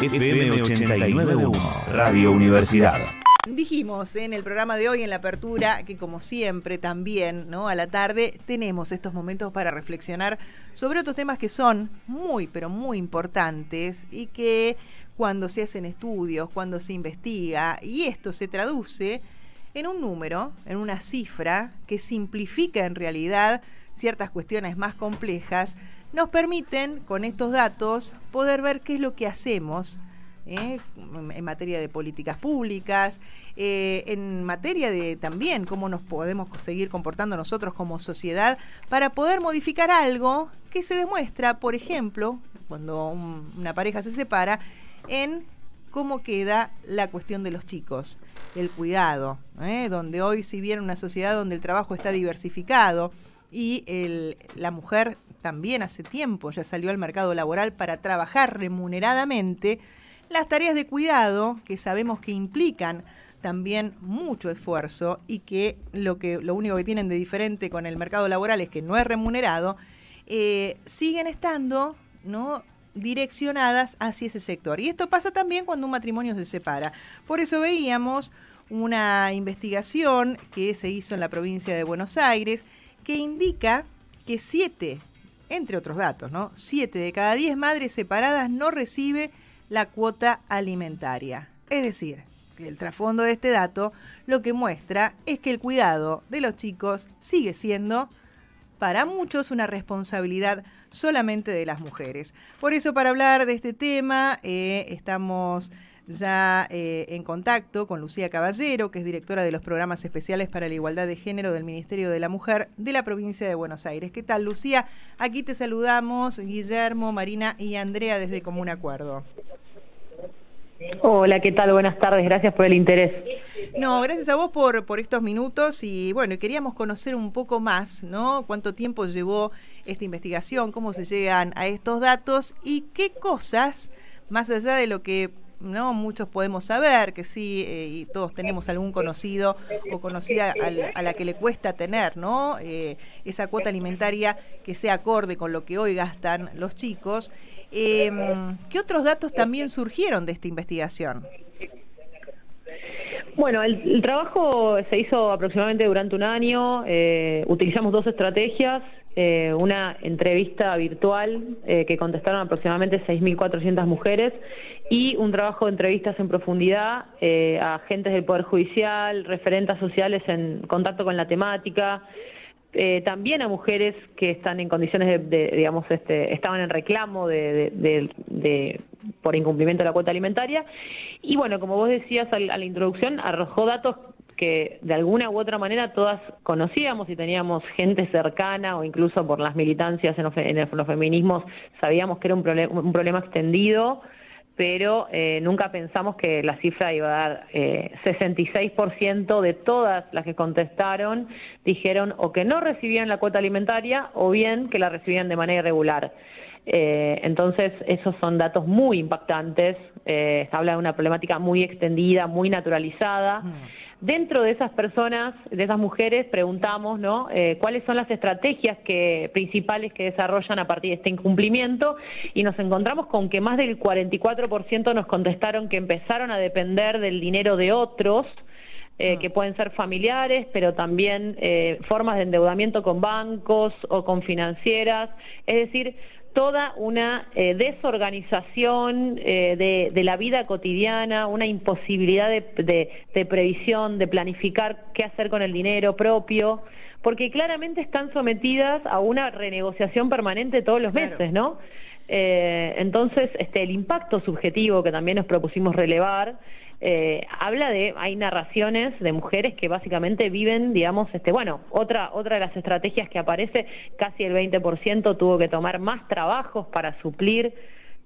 FM 89.1, Radio Universidad. Dijimos en el programa de hoy, en la apertura, que como siempre también, ¿no?, a la tarde tenemos estos momentos para reflexionar sobre otros temas que son muy, pero muy importantes y que cuando se hacen estudios, cuando se investiga, y esto se traduce en un número, en una cifra que simplifica en realidad ciertas cuestiones más complejas, nos permiten con estos datos poder ver qué es lo que hacemos en materia de políticas públicas, en materia de también cómo nos podemos seguir comportando nosotros como sociedad para poder modificar algo que se demuestra, por ejemplo, cuando una pareja se separa, en cómo queda la cuestión de los chicos, el cuidado, donde hoy, si bien una sociedad donde el trabajo está diversificado y la mujer también hace tiempo ya salió al mercado laboral para trabajar remuneradamente, las tareas de cuidado, que sabemos que implican también mucho esfuerzo y que lo único que tienen de diferente con el mercado laboral es que no es remunerado, siguen estando, ¿no?, direccionadas hacia ese sector. Y esto pasa también cuando un matrimonio se separa. Por eso veíamos una investigación que se hizo en la provincia de Buenos Aires que indica que 7, entre otros datos, ¿no?, 7 de cada 10 madres separadas no recibe la cuota alimentaria. Es decir, que el trasfondo de este dato lo que muestra es que el cuidado de los chicos sigue siendo para muchos una responsabilidad solamente de las mujeres. Por eso, para hablar de este tema, estamos ya en contacto con Lucía Caballero, que es directora de los programas especiales para la igualdad de género del Ministerio de la Mujer de la provincia de Buenos Aires. ¿Qué tal, Lucía? Aquí te saludamos Guillermo, Marina y Andrea desde Común Acuerdo. Hola, ¿qué tal? Buenas tardes, gracias por el interés. No, gracias a vos por estos minutos y bueno, queríamos conocer un poco más, ¿no? ¿Cuánto tiempo llevó esta investigación? ¿Cómo se llegan a estos datos? ¿Y qué cosas, más allá de lo que no muchos podemos saber, que sí, y todos tenemos algún conocido o conocida a la que le cuesta tener, ¿no?, esa cuota alimentaria que sea acorde con lo que hoy gastan los chicos? ¿Qué otros datos también surgieron de esta investigación? Bueno, el trabajo se hizo aproximadamente durante un año. Utilizamos 2 estrategias, una entrevista virtual que contestaron aproximadamente 6.400 mujeres y un trabajo de entrevistas en profundidad a agentes del Poder Judicial, referentes sociales en contacto con la temática, también a mujeres que están en condiciones digamos, estaban en reclamo por incumplimiento de la cuota alimentaria. Y bueno, como vos decías a la introducción, arrojó datos que de alguna u otra manera todas conocíamos y teníamos gente cercana, o incluso por las militancias en los feminismos sabíamos que era un problema extendido, pero nunca pensamos que la cifra iba a dar 66% de todas las que contestaron dijeron o que no recibían la cuota alimentaria o bien que la recibían de manera irregular. Entonces, esos son datos muy impactantes. Habla de una problemática muy extendida, muy naturalizada. Dentro de esas personas, de esas mujeres, preguntamos, ¿no?, cuáles son las estrategias principales que desarrollan a partir de este incumplimiento, y nos encontramos con que más del 44% nos contestaron que empezaron a depender del dinero de otros, que pueden ser familiares, pero también formas de endeudamiento con bancos o con financieras, es decir, toda una desorganización de la vida cotidiana, una imposibilidad de previsión, de planificar qué hacer con el dinero propio, porque claramente están sometidas a una renegociación permanente todos los meses, ¿no? Entonces, el impacto subjetivo que también nos propusimos relevar, habla hay narraciones de mujeres que básicamente viven, digamos, otra de las estrategias que aparece, casi el 20% tuvo que tomar más trabajos para suplir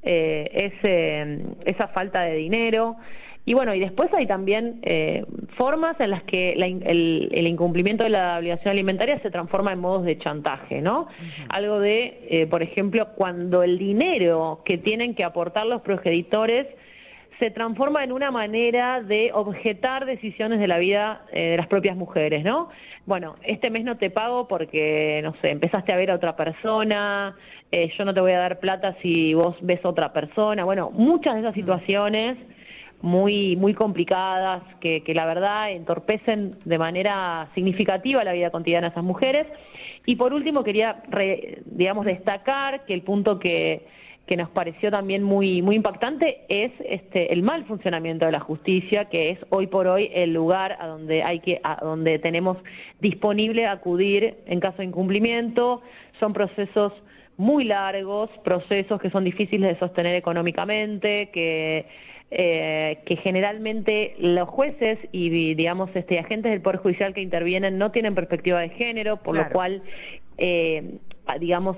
esa falta de dinero. Y bueno, y después hay también formas en las que el incumplimiento de la obligación alimentaria se transforma en modos de chantaje, ¿no? Algo por ejemplo, cuando el dinero que tienen que aportar los progenitores se transforma en una manera de objetar decisiones de la vida de las propias mujeres, ¿no? Bueno, este mes no te pago porque, no sé, empezaste a ver a otra persona, yo no te voy a dar plata si vos ves a otra persona. Bueno, muchas de esas situaciones muy complicadas que la verdad entorpecen de manera significativa la vida cotidiana de esas mujeres. Y por último quería, digamos, destacar que el punto que nos pareció también muy impactante es el mal funcionamiento de la justicia, que es hoy por hoy el lugar a donde tenemos disponible acudir en caso de incumplimiento. Son procesos muy largos, procesos que son difíciles de sostener económicamente, que generalmente los jueces y digamos agentes del Poder Judicial que intervienen no tienen perspectiva de género, por lo cual digamos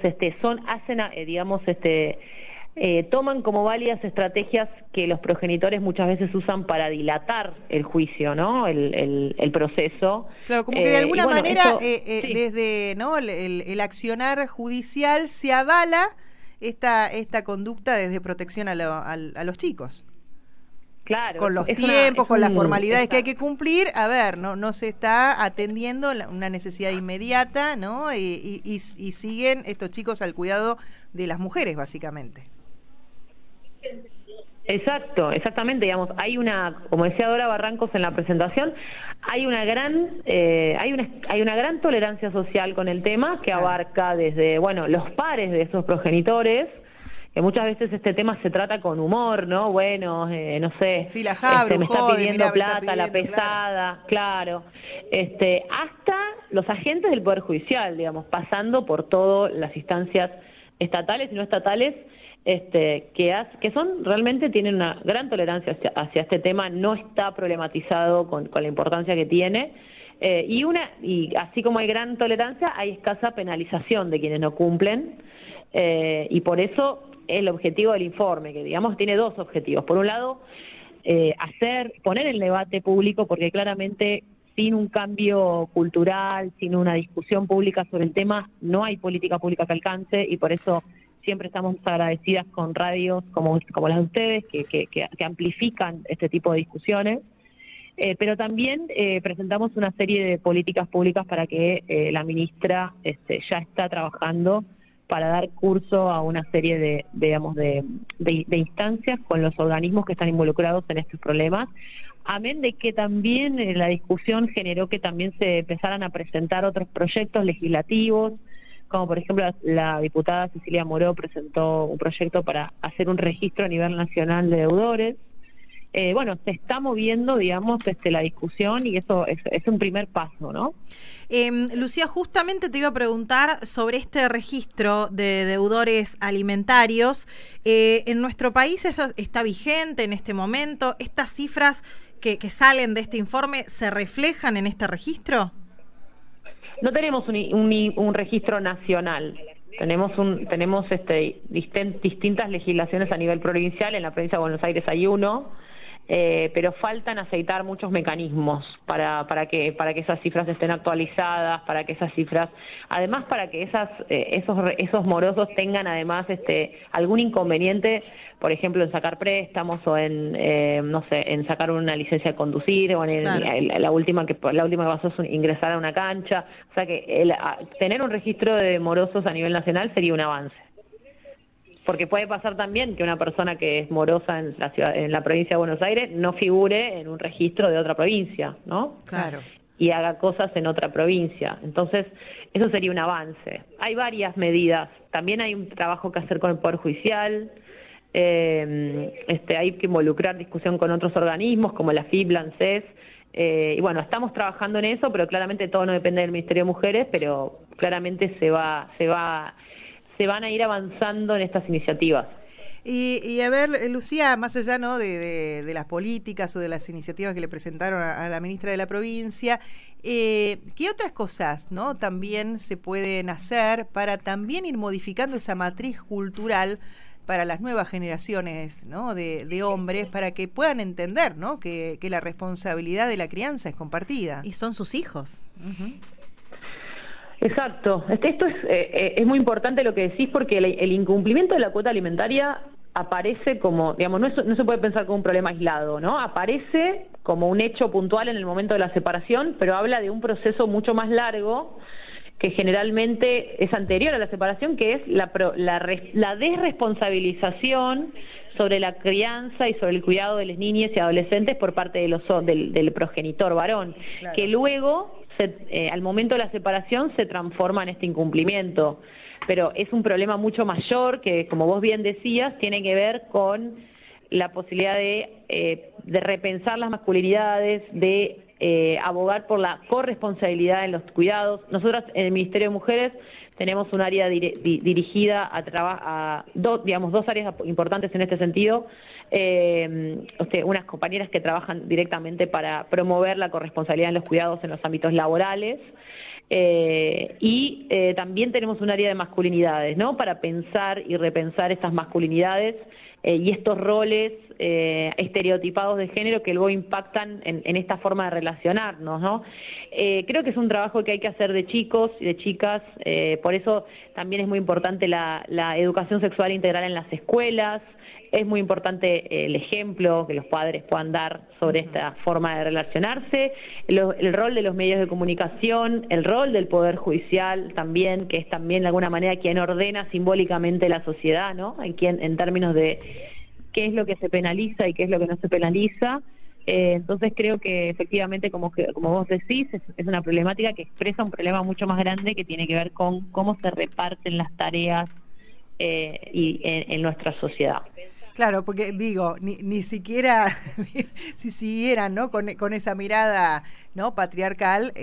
toman como válidas estrategias que los progenitores muchas veces usan para dilatar el juicio, ¿no? El proceso. Claro, como que de alguna manera sí, desde el accionar judicial se avala esta conducta desde protección a los chicos. Claro, con los tiempos, con las formalidades que hay que cumplir, a ver, no se está atendiendo una necesidad inmediata, ¿no? Y siguen estos chicos al cuidado de las mujeres, básicamente. Exactamente, digamos, hay como decía Dora Barrancos en la presentación, hay una gran tolerancia social con el tema que abarca desde, los pares de esos progenitores, que muchas veces este tema se trata con humor, ¿no? Bueno, no sé, sí, la me está pidiendo plata, la pesada, claro. Hasta los agentes del Poder Judicial, digamos, pasando por todas las instancias estatales y no estatales, que son realmente tienen una gran tolerancia hacia este tema, no está problematizado con la importancia que tiene. Y así como hay gran tolerancia, hay escasa penalización de quienes no cumplen, y por eso el objetivo del informe, que digamos tiene dos objetivos. Por un lado, poner el debate público, porque claramente sin un cambio cultural, sin una discusión pública sobre el tema, no hay política pública que alcance, y por eso siempre estamos agradecidas con radios como las de ustedes, que amplifican este tipo de discusiones. Pero también presentamos una serie de políticas públicas para que la ministra ya está trabajando para dar curso a una serie de instancias con los organismos que están involucrados en estos problemas. Amén de que también la discusión generó que también se empezaran a presentar otros proyectos legislativos, como por ejemplo la diputada Cecilia Moró presentó un proyecto para hacer un registro a nivel nacional de deudores. Se está moviendo, digamos, la discusión, y eso es un primer paso, ¿no? Lucía, justamente te iba a preguntar sobre este registro de deudores alimentarios. ¿En nuestro país eso está vigente en este momento? ¿Estas cifras que salen de este informe se reflejan en este registro? No tenemos un registro nacional. Tenemos distintas legislaciones a nivel provincial. En la provincia de Buenos Aires hay uno, pero faltan aceitar muchos mecanismos para que esas cifras estén actualizadas, para que esas cifras, además para que esos morosos tengan además algún inconveniente, por ejemplo en sacar préstamos o en sacar una licencia de conducir, o la última que pasó es ingresar a una cancha. O sea que tener un registro de morosos a nivel nacional sería un avance. Porque puede pasar también que una persona que es morosa en la provincia de Buenos Aires no figure en un registro de otra provincia, ¿no? Claro. Y haga cosas en otra provincia. Entonces, eso sería un avance. Hay varias medidas. También hay un trabajo que hacer con el Poder Judicial. Hay que involucrar discusión con otros organismos como la FIP, la ANSES. Estamos trabajando en eso, pero claramente todo no depende del Ministerio de Mujeres, pero claramente se van a ir avanzando en estas iniciativas. Y a ver, Lucía, más allá de las políticas o de las iniciativas que le presentaron a la ministra de la provincia, ¿qué otras cosas también se pueden hacer para también ir modificando esa matriz cultural para las nuevas generaciones de hombres, para que puedan entender que la responsabilidad de la crianza es compartida? Y son sus hijos. Uh-huh. Exacto. Esto es muy importante lo que decís, porque el incumplimiento de la cuota alimentaria aparece como, digamos, no se puede pensar como un problema aislado, ¿no? Aparece como un hecho puntual en el momento de la separación, pero habla de un proceso mucho más largo que generalmente es anterior a la separación, que es la desresponsabilización sobre la crianza y sobre el cuidado de las niñas y adolescentes por parte del progenitor varón, claro, que luego, al momento de la separación, se transforma en este incumplimiento. Pero es un problema mucho mayor que, como vos bien decías, tiene que ver con la posibilidad de repensar las masculinidades, de abogar por la corresponsabilidad en los cuidados. Nosotras en el Ministerio de Mujeres tenemos un área dirigida a dos áreas importantes en este sentido. Unas compañeras que trabajan directamente para promover la corresponsabilidad en los cuidados en los ámbitos laborales. También tenemos un área de masculinidades, ¿no? Para pensar y repensar estas masculinidades y estos roles estereotipados de género que luego impactan en esta forma de relacionarnos, ¿no? Creo que es un trabajo que hay que hacer de chicos y de chicas, por eso también es muy importante la educación sexual integral en las escuelas. Es muy importante el ejemplo que los padres puedan dar sobre esta forma de relacionarse, el rol de los medios de comunicación, el rol del Poder Judicial también, que es también de alguna manera quien ordena simbólicamente la sociedad, ¿no? En términos de qué es lo que se penaliza y qué es lo que no se penaliza. Entonces creo que efectivamente, como vos decís, es una problemática que expresa un problema mucho más grande que tiene que ver con cómo se reparten las tareas en nuestra sociedad. Claro, porque digo, ni siquiera si siguieran, ¿no? con esa mirada, ¿no? patriarcal,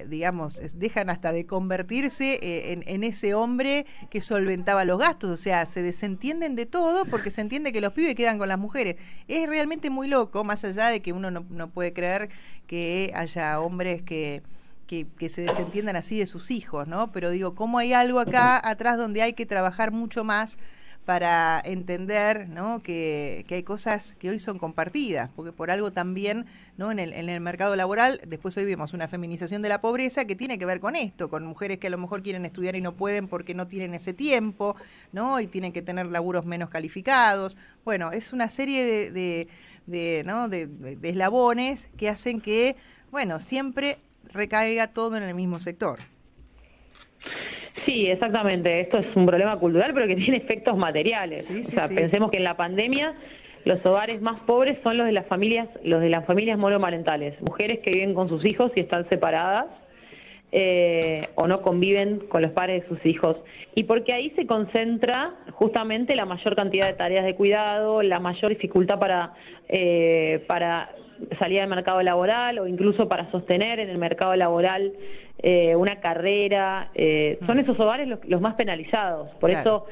digamos, dejan hasta de convertirse en ese hombre que solventaba los gastos, o sea, se desentienden de todo porque se entiende que los pibes quedan con las mujeres. Es realmente muy loco, más allá de que uno no puede creer que haya hombres que se desentiendan así de sus hijos, ¿no? Pero digo, ¿cómo hay algo acá atrás donde hay que trabajar mucho más para entender, ¿no? que hay cosas que hoy son compartidas, porque por algo también, ¿no? en el mercado laboral, después hoy vemos una feminización de la pobreza que tiene que ver con esto, con mujeres que a lo mejor quieren estudiar y no pueden porque no tienen ese tiempo, ¿no? y tienen que tener laburos menos calificados. Bueno, es una serie de eslabones que hacen que, bueno, siempre recaiga todo en el mismo sector. Sí, exactamente. Esto es un problema cultural, pero que tiene efectos materiales. Sí, Pensemos que en la pandemia los hogares más pobres son los de las familias monomarentales, mujeres que viven con sus hijos y están separadas o no conviven con los padres de sus hijos. Y porque ahí se concentra justamente la mayor cantidad de tareas de cuidado, la mayor dificultad para salir al mercado laboral o incluso para sostener en el mercado laboral una carrera. Son esos hogares los más penalizados. Por eso,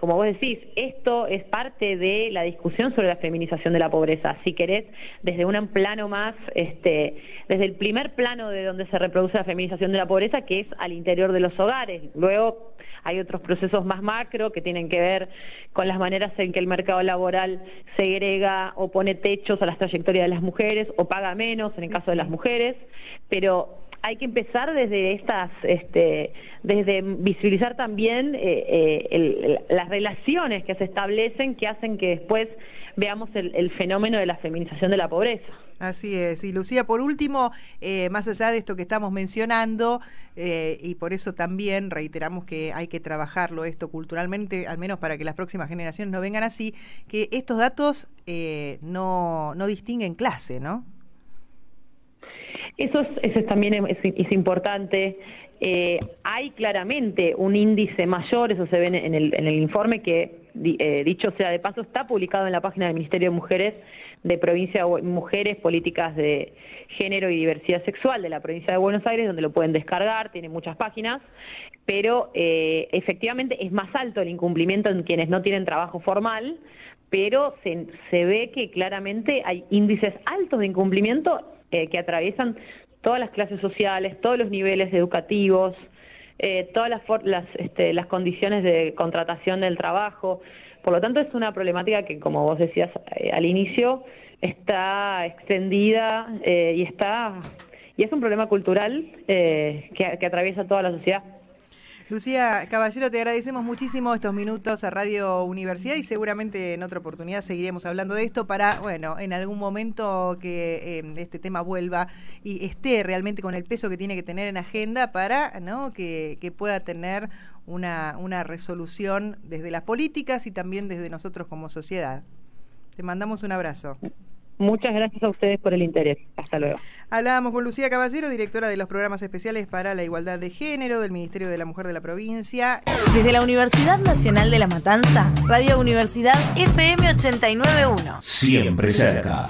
como vos decís, esto es parte de la discusión sobre la feminización de la pobreza. Si querés, desde un plano más, desde el primer plano de donde se reproduce la feminización de la pobreza, que es al interior de los hogares. Luego hay otros procesos más macro que tienen que ver con las maneras en que el mercado laboral segrega o pone techos a las trayectorias de las mujeres o paga menos en el caso de las mujeres, pero hay que empezar desde desde visibilizar también las relaciones que se establecen que hacen que después veamos el fenómeno de la feminización de la pobreza. Así es. Y Lucía, por último, más allá de esto que estamos mencionando, y por eso también reiteramos que hay que trabajarlo esto culturalmente, al menos para que las próximas generaciones no vengan así, que estos datos no distinguen clase, ¿no? Eso también es importante. Hay claramente un índice mayor, eso se ve en el informe que, dicho sea de paso, está publicado en la página del Ministerio de Mujeres de Provincia de Mujeres, Políticas de Género y Diversidad Sexual de la Provincia de Buenos Aires, donde lo pueden descargar, tiene muchas páginas, pero efectivamente es más alto el incumplimiento en quienes no tienen trabajo formal, pero se ve que claramente hay índices altos de incumplimiento que atraviesan todas las clases sociales, todos los niveles educativos, todas las condiciones de contratación del trabajo. Por lo tanto, es una problemática que, como vos decías al inicio, está extendida y es un problema cultural que atraviesa toda la sociedad. Lucía Caballero, te agradecemos muchísimo estos minutos a Radio Universidad y seguramente en otra oportunidad seguiremos hablando de esto para, bueno, en algún momento que este tema vuelva y esté realmente con el peso que tiene que tener en agenda para, ¿no?, que pueda tener una resolución desde las políticas y también desde nosotros como sociedad. Te mandamos un abrazo. Muchas gracias a ustedes por el interés. Hasta luego. Hablábamos con Lucía Caballero, directora de los programas especiales para la igualdad de género del Ministerio de la Mujer de la provincia. Desde la Universidad Nacional de La Matanza, Radio Universidad FM 89.1. Siempre cerca.